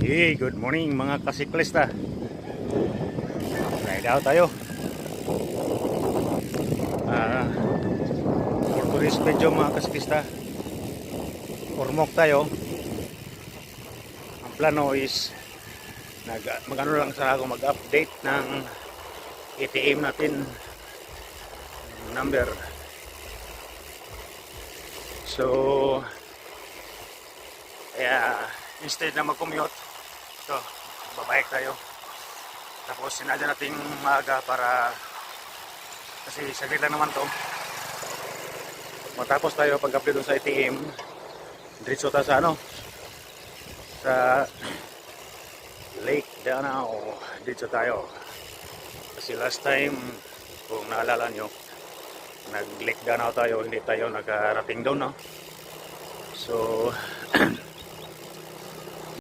Hey, good morning mga kasiklista. Ride out tayo. For today's video mga kasiklista, ormok tayo. Ang plano is magano lang sa ako mag-update ng ATM natin number. So instead na mag-commute, ito, babike tayo. Tapos sinadya natin maaga para kasi saglit lang naman to. Matapos tayo pag-update dun sa ATM, diretso tayo sa sa Lake Danao. Diretso tayo. Kasi last time, kung naalala nyo, nag Lake Danao tayo, hindi tayo nakarating doon, no? So